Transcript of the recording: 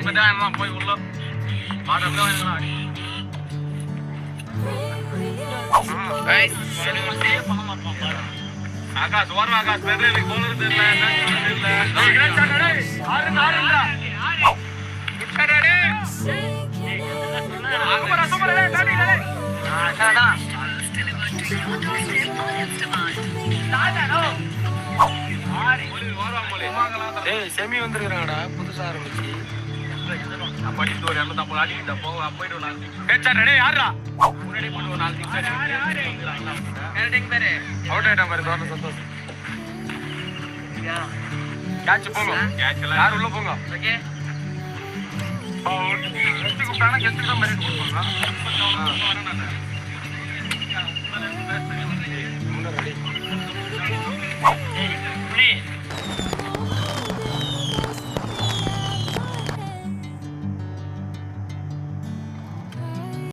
வந்துட்டான் போய் உள்ள ஆகாஷ் வரும் ஆகாஷ் பெரிய போனது செமி வந்துருக்காங்கடா புதுசா ஆரம்பிச்சு படித்து ஒரு 250 அடிக்கிட்ட போக போயிட்டு யாரா முன்னாடி போட்டு ஒரு 4 அவுட் ஆயிட்டான் பாரு தோட்ட சந்தோஷம் கேட்ச் போங்க யார் உள்ள போங்க கெஸ்ட் கூப்பிட்டாங்கன்னா கெஸ்ட் தான் மாதிரி கொடுப்பாங்க